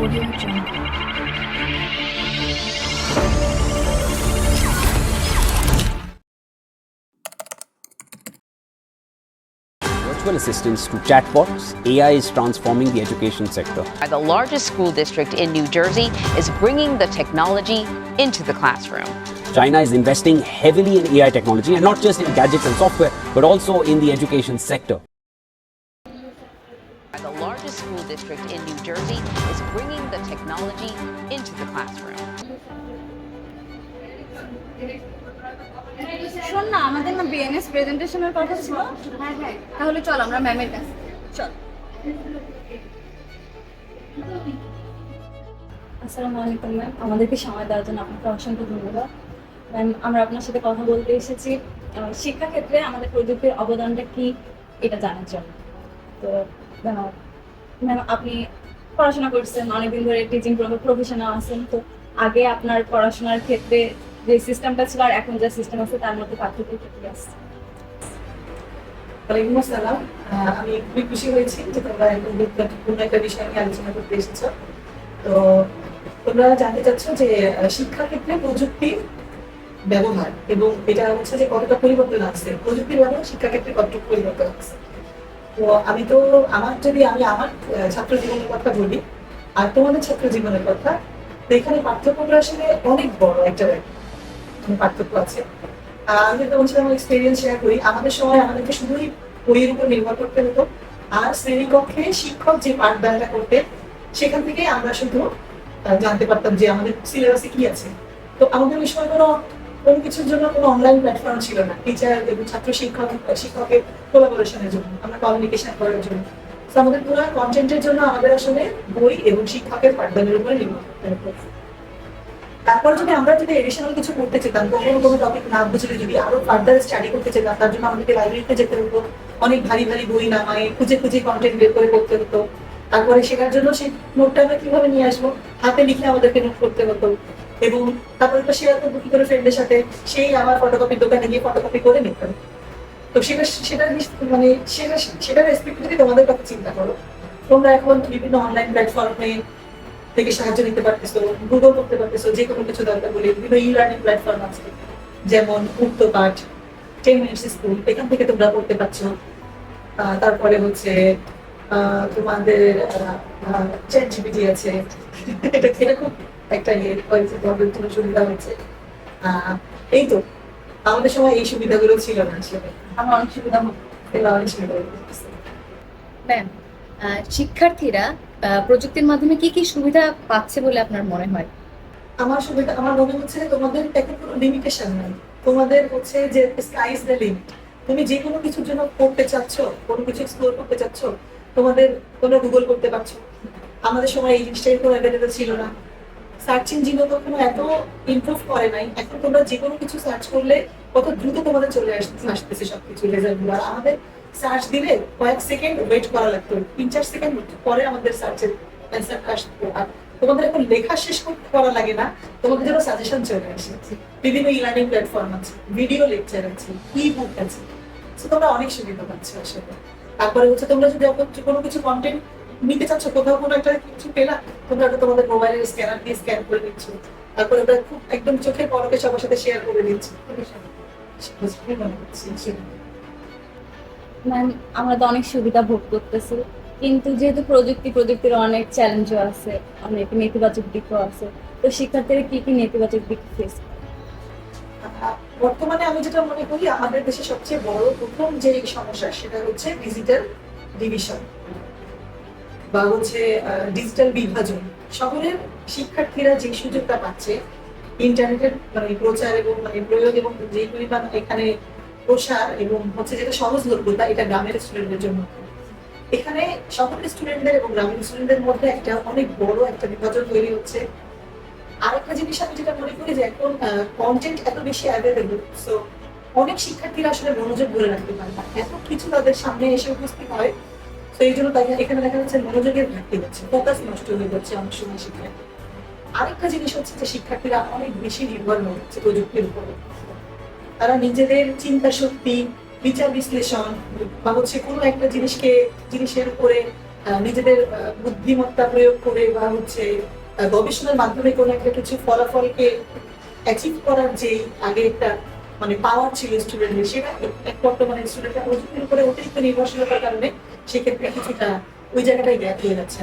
Audio Jungle. Virtual assistants to chatbots, AI is transforming the education sector. The largest school district in New Jersey is bringing the technology into the classroom. China is investing heavily in AI technology, and not just in gadgets and software, but also in the education sector. The largest school district in New Jersey is bringing the technology into the classroom. শোন না, আমাদের না BNS প্রেজেন্টেশনের কথা ছিল। হ্যাঁ, তাহলে চল আমরা ম্যামের কাছে চল। আসসালামু আলাইকুম ম্যাম, আমাদেরকে সময় দেওয়ার জন্য আপনাকে অসংখ্য ধন্যবাদ। ম্যাম, আমরা আপনার সাথে কথা বলতে এসেছি শিক্ষাক্ষেত্রে আমাদের প্রযুক্তির অবদানটা কি এটা জানার জন্য। তো ম্যাম, আপনি পড়াশোনা করছেন, অনেকদিন ধরে টিচিং প্রফেশনাল আছেন, তো আগে আপনার পড়াশোনার ক্ষেত্রে যে সিস্টেমটা ছিল আর এখন যে সিস্টেম আছে তার মধ্যে পার্থক্য কি আছে? ওয়ালাইকুম আসসালাম। আমি খুবই খুশি হয়েছি যে তোমরা এরকম গুরুত্বপূর্ণ একটা বিষয় নিয়ে আলোচনা করতে এসেছো। তো তোমরা জানতে চাচ্ছ যে শিক্ষাক্ষেত্রে প্রযুক্তির ব্যবহার এবং এটা হচ্ছে যে কতটা পরিবর্তন আসছে, প্রযুক্তির ব্যবহার শিক্ষাক্ষেত্রে কতটুকু পরিবর্তন আসছে। তো আমি আমার ছাত্র জীবনের কথা বলি আর তোমাদের ছাত্র জীবনের কথা, তো এখানে পার্থক্যটা আসলে অনেক বড় একটা পার্থক্য আছে। আমি যদি তোমার সাথে আমার এক্সপিরিয়েন্স শেয়ার করি, আমাদের সময় আমাদেরকে শুধুই বইয়ের উপর নির্ভর করতে হতো, আর শ্রেণীকক্ষে শিক্ষক যে পাঠদানটা করতে সেখান থেকে আমরা শুধু জানতে পারতাম যে আমাদের সিলেবাসে কি আছে। তো আমাদের ওই সময় কোনো কিছুর জন্য কোনো অনলাইন প্ল্যাটফর্ম ছিল না, টিচার এবং ছাত্র শিক্ষকের কোলাবোরেশনের জন্য, আমরা কমিউনিকেশন করার জন্য। তো আমাদের পুরো কন্টেন্টের জন্য আমাদের আসলে বই এবং শিক্ষকের পাঠদানের উপরে নির্ভর করতে হতো। তারপর আমরা যদি এডিশনাল কিছু করতে চেতাম, কোনো টপিক না বুঝলে যদি আরো ফার্দার স্টাডি করতে চেতাম, তার জন্য আমাদেরকে লাইব্রেরিতে যেতে হতো, অনেক ভারী ভারী বই নামায় খুঁজে খুঁজে কন্টেন্ট বের করে করতে হতো। তারপরে শেখার জন্য সেই নোটটা আমরা কিভাবে নিয়ে আসবো, হাতে লিখে আমাদেরকে নোট করতে হতো, এবং তারপরে তো শেয়ার করবো কি করে ফ্রেন্ডের সাথে, সেই আমার ফটোকপির দোকানে গিয়ে ফটোকপি করে নিতে হবে। তো সেটার রেসপেক্ট যদি তোমাদের কথা চিন্তা করো, তোমরা এখন বিভিন্ন অনলাইন প্ল্যাটফর্মে থেকে সাহায্য নিতে পারতেছো, গুগল করতে পারতেছো, যে কোনো কিছু দরকার বলে বিভিন্ন ই লার্নিং প্ল্যাটফর্ম আছে, যেমন মুক্তপাঠ, 10 মিনিটস স্কুল, এখান থেকে তোমরা পড়তে পারছো। তারপরে হচ্ছে তোমাদের চ্যাট জিপিটি আছে, এটা খুব একটা সুবিধা হয়েছে। এই তো আমাদের সময় এই সুবিধাগুলো ছিল না, আসলে আমার অনেক সুবিধা ম্যাম, শিক্ষার্থীরা প্রযুক্তির মাধ্যমে কি কি সুবিধা পাচ্ছে বলে আপনার মনে হয়? আমার মনে হচ্ছে তোমাদের এখন কোনো লিমিটেশন নাই, তোমাদের হচ্ছে যে স্কাই ইজ দ্য লিমিট। তুমি যে কোনো কিছুর জন্য পড়তে চাচ্ছ, কোনো কিছু এক্সপ্লোর করতে চাচ্ছ, তোমরা গুগল করতে পারছো। আমাদের সময় এই জিনিসটা কোনো অ্যাভেলেবল ছিল না, সার্চ ইঞ্জিনও তখন এত ইমপ্রুভ করে নাই। এখন তোমরা যে কোনো কিছু সার্চ করলে কত দ্রুত তোমাদের চলে আসতেছে সবকিছু রেজাল্টগুলো। আর আমাদের সার্চ দিলে কয়েক সেকেন্ড ওয়েট করা লাগতো, 3-4 সেকেন্ড পরে আমাদের সার্চের অ্যান্সারটা আসতো। আর তোমাদের এখন লেখা শেষ করা লাগে না, তোমাদের জন্য সাজেশন চলে আসে, বিভিন্ন ই লার্নিং প্ল্যাটফর্ম আছে, ভিডিও লেকচার আছে, ই বুক আছে, তোমরা অনেক সুবিধা পাচ্ছ আসলে। তারপরে হচ্ছে তোমরা যদি কোনো কিছু কন্টেন্ট নিতে চাচ্ছ, কোথাও কোনো একটা কিছু পেলা, তোমরা তোমাদের মোবাইলের স্ক্যানার দিয়ে স্ক্যান করে দিচ্ছ, তারপরে ওটা খুব একদম চোখের পলকে সবার সাথে শেয়ার করে দিচ্ছ। ম্যাম, আমরা তো অনেক সুবিধা ভোগ করতেছি, কিন্তু যেহেতু প্রযুক্তির অনেক চ্যালেঞ্জও আছে, অনেক নেতিবাচক দিকও আছে, তো শিক্ষার্থীরা কি কি নেতিবাচক দিক ফেস করে? বর্তমানে আমি যেটা মনে করি, আমাদের দেশে সবচেয়ে বড় প্রথম যে সমস্যা সেটা হচ্ছে ডিজিটাল ডিভিশন বা হচ্ছে ডিজিটাল বিভাজন। শহরের শিক্ষার্থীরা যে সুযোগটা পাচ্ছে ইন্টারনেটের প্রচার এবং প্রয়োগ এবং যে পরিমাণ এখানে প্রসার এবং হচ্ছে যেটা সহজলভ্যতা, এটা গ্রামের স্টুডেন্টদের জন্য। এখানে শহরের স্টুডেন্টদের এবং গ্রামের স্টুডেন্টদের মধ্যে একটা অনেক বড় একটা বিভাজন তৈরি হচ্ছে। আরেকটা জিনিস আমি যেটা মনে করি যে এখন কন্টেন্ট এত বেশি অ্যাভেলেবল, সো অনেক শিক্ষার্থীরা আসলে মনোযোগ ধরে রাখতে পারে না, এত কিছু তাদের সামনে এসে উপস্থিত হয়। তো এই জন্য এখানে দেখা যাচ্ছে মনোযোগের ঘাটতি হচ্ছে, ফোকাস নষ্ট হয়ে যাচ্ছে অনেক সময় শিক্ষার্থী। আরেকটা জিনিস হচ্ছে যে শিক্ষার্থীরা অনেক বেশি নির্ভর হচ্ছে প্রযুক্তির উপরে। তারা নিজেদের চিন্তা শক্তি, বিচার বিশ্লেষণ বা হচ্ছে কোনো একটা জিনিসের উপরে নিজেদের বুদ্ধিমত্তা প্রয়োগ করে বা হচ্ছে গবেষণার মাধ্যমে কোনো একটা কিছু ফলাফলকে অ্যাচিভ করার যে আগে একটা মানে পাওয়ার ছিল স্টুডেন্টের, সেটা এক বর্তমানে স্টুডেন্টরা প্রযুক্তির উপরে অতিরিক্ত নির্ভরশীলতার কারণে সেক্ষেত্রে কিছুটা ওই জায়গাটাই গ্যাপ হয়ে যাচ্ছে।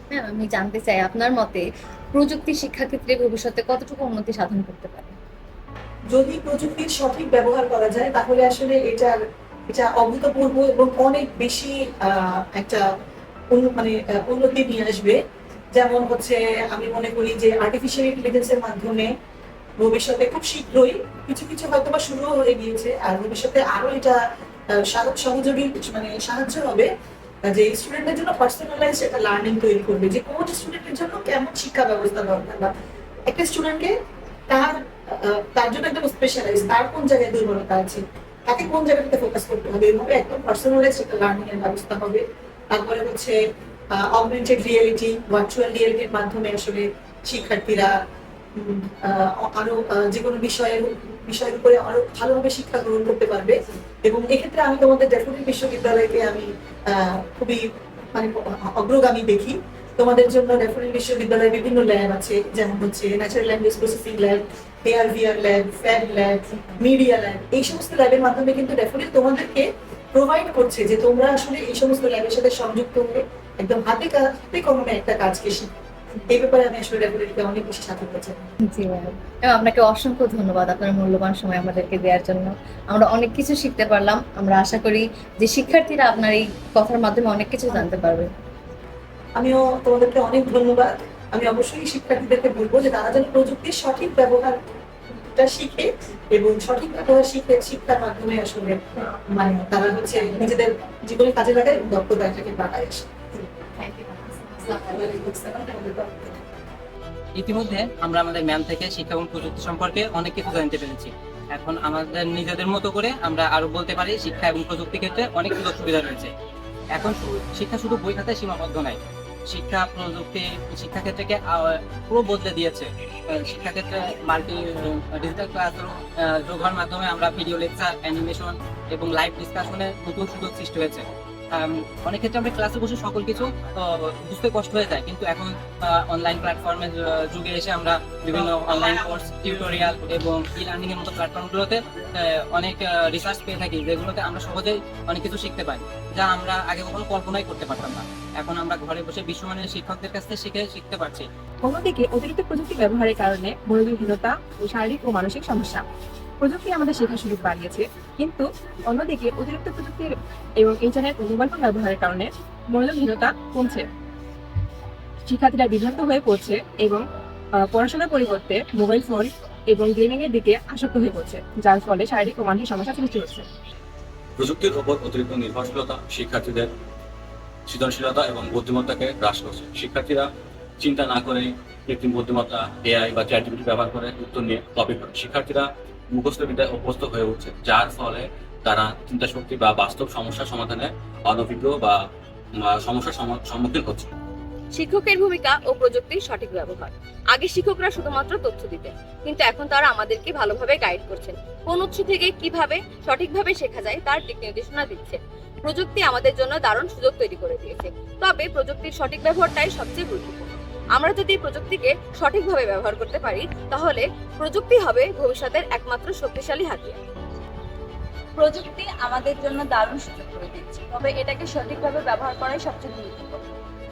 ম্যাম, আমি জানতে চাই আপনার মতে প্রযুক্তি শিক্ষাক্ষেত্রে ভবিষ্যতে কতটুকু উন্নতি সাধন করতে পারে? যদি প্রযুক্তির সঠিক ব্যবহার করা যায় তাহলে আসলে এটা অভূতপূর্ব এবং অনেক বেশি একটা উন্নতি নিয়ে আসবে। যেমন হচ্ছে আমি মনে করি যে আর্টিফিশিয়াল ইন্টেলিজেন্সের মাধ্যমে ভবিষ্যতে খুব শীঘ্রই কিছু কিছু হয়তো বা শুরু হয়ে গিয়েছে, আর ভবিষ্যতে আরো এটা সহযোগী মানে সাহায্য হবে যে স্টুডেন্টের জন্য পার্সোনালাইজড একটা লার্নিং তৈরি করবে, যে কোন স্টুডেন্টের জন্য কেমন শিক্ষা ব্যবস্থা দরকার, বা একটা স্টুডেন্টকে তার জন্য একদম স্পেশালাইজ, তার কোন জায়গায় দুর্বলতা আছে, তাকে কোন জায়গাটাতে ফোকাস করতে হবে, এভাবে একদম পার্সোনালাইজড একটা লার্নিং এর ব্যবস্থা হবে। তারপরে হচ্ছে অগমেন্টেড রিয়েলিটি, ভার্চুয়াল রিয়েলিটির মাধ্যমে আসলে শিক্ষার্থীরা আরো যে কোনো বিষয়ের উপরে আরো ভালোভাবে শিক্ষা গ্রহণ করতে পারবে। এবং এক্ষেত্রে আমি তোমাদের ড্যাফোডিল বিশ্ববিদ্যালয়কে আমি খুবই মানে অগ্রগামী দেখি। তোমাদের জন্য ড্যাফোডিল বিশ্ববিদ্যালয়ে বিভিন্ন ল্যাব আছে, যেমন হচ্ছে natural language processing lab, AR VR lab, fab lab, media lab. এই সমস্ত ল্যাবের মাধ্যমে কিন্তু ড্যাফোডিল তোমাদেরকে প্রোভাইড করছে যে তোমরা আসলে এই সমস্ত ল্যাবের সাথে সংযুক্ত হয়ে একদম হাতে কলমে একটা কাজকে শিখো। এই ব্যাপারে আমি আসলে ড্যাফোডিলকে অনেক বেশি সাহায্য করছি। জি ম্যাম, আপনাকে অসংখ্য ধন্যবাদ আপনার মূল্যবান সময় আমাদেরকে দেওয়ার জন্য। আমরা অনেক কিছু শিখতে পারলাম। আমরা আশা করি যে শিক্ষার্থীরা আপনার এই কথার মাধ্যমে অনেক কিছু জানতে পারবে। আমিও তোমাদেরকে অনেক ধন্যবাদ। আমি অবশ্যই শিক্ষার্থীদেরকে বলবো যে তারা যেন প্রযুক্তির সঠিক ব্যবহারটা শিখে এবং সঠিক ব্যবহার শিক্ষার মাধ্যমে আসলে মানে তারা হচ্ছে নিজেদের জীবনে কাজে লাগায়, দক্ষতাটাকে বাড়ায় আসে। ইতিমধ্যে আমরা আমাদের ম্যাম থেকে শিক্ষা এবং প্রযুক্তি সম্পর্কে অনেক কিছু জানতে পেরেছি। এখন আমাদের নিজেদের মতো করে আমরা আরো বলতে পারি শিক্ষা এবং প্রযুক্তি ক্ষেত্রে অনেক সুযোগ সুবিধা রয়েছে। এখন শিক্ষা শুধু বই খাতায় সীমাবদ্ধ নয়, শিক্ষা প্রযুক্তি শিক্ষাক্ষেত্রকে পুরো বদলে দিয়েছে। শিক্ষাক্ষেত্রে ডিজিটাল ক্লাসরুম যোগ হওয়ার মাধ্যমে আমরা ভিডিও লেকচার, অ্যানিমেশন এবং লাইভ ডিসকাশনের নতুন সুযোগ সৃষ্টি হয়েছে। অনেক ক্ষেত্রে আমরা ক্লাসে বসে সকল কিছু বুঝতে কষ্ট হয়ে যায়, কিন্তু এখন অনলাইন প্ল্যাটফর্মের যুগে এসে আমরা বিভিন্ন অনলাইন কোর্স, টিউটোরিয়াল এবং ই লার্নিং এর মতো প্ল্যাটফর্মগুলোতে অনেক রিসার্চ পেয়ে থাকি, যেগুলোতে আমরা সহজেই অনেক কিছু শিখতে পারি, যা আমরা আগে কখনো কল্পনাই করতে পারতাম না। এখন আমরা ঘরে বসে বিশ্বমানের শিক্ষকদের কাছ থেকে শিখতে পারছি। অন্যদিকে অতিরিক্ত প্রযুক্তি ব্যবহারের কারণে মনোযোগহীনতা ও শারীরিক ও মানসিক সমস্যা। প্রযুক্তি আমাদের শেখার সুযোগ বাড়িয়েছে, কিন্তু অন্যদিকে অতিরিক্ত প্রযুক্তির এবং ইন্টারনেট ও মোবাইল ফোন ব্যবহারের কারণে মনোযোগহীনতা কমছে। শিক্ষার্থীরা বিভ্রান্ত হয়ে পড়ছে এবং পড়াশোনার পরিবর্তে মোবাইল ফোন এবং গেমিং এর দিকে আসক্ত হয়ে পড়ছে, যার ফলে শারীরিক ও মানসিক সমস্যা সৃষ্টি হচ্ছে। প্রযুক্তির উপর অতিরিক্ত নির্ভরশীলতা শিক্ষার্থীদের সৃজনশীলতা এবং বুদ্ধিমত্তাকে হ্রাস করছে। শিক্ষার্থীরা চিন্তা না করে কৃত্রিম বুদ্ধিমত্তা, এআই বা চ্যাটজিপিটি ব্যবহার করে উত্তর নিয়ে কপি করে। শিক্ষার্থীরা মুখস্থ বিদ্যায় অভ্যস্ত হয়ে উঠছে, যার ফলে তারা চিন্তা শক্তি বা বাস্তব সমস্যার সমাধানে অনভিজ্ঞ বা সমস্যার সম্মুখীন হচ্ছে। শিক্ষকের ভূমিকা ও প্রযুক্তির সঠিক ব্যবহার। আগে শিক্ষকরা শুধুমাত্র তথ্য দিতেন, কিন্তু এখন তারা আমাদেরকে ভালোভাবে গাইড করছেন। কোন উৎস থেকে কিভাবে সঠিকভাবে শেখা যায় তার দিক নির্দেশনা দিচ্ছে। প্রযুক্তি আমাদের জন্য দারুণ সুযোগ তৈরি করে দিয়েছে, তবে প্রযুক্তির সঠিক ব্যবহারটাই সবচেয়ে গুরুত্বপূর্ণ। আমরা যদি প্রযুক্তিকে সঠিকভাবে ব্যবহার করতে পারি, তাহলে প্রযুক্তি হবে ভবিষ্যতের একমাত্র শক্তিশালী হাতিয়ার। প্রযুক্তি আমাদের জন্য দারুণ সুযোগ করে দিচ্ছে, তবে এটাকে সঠিকভাবে ব্যবহার করাই সবচেয়ে গুরুত্বপূর্ণ।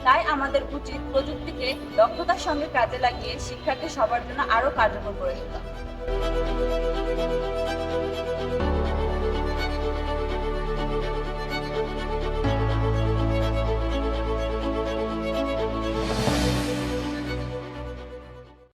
তাই আমাদের উচিত প্রযুক্তিকে দক্ষতার সঙ্গে কাজে লাগিয়ে শিক্ষাকে সবার জন্য আরো কার্যকর করে তোলা।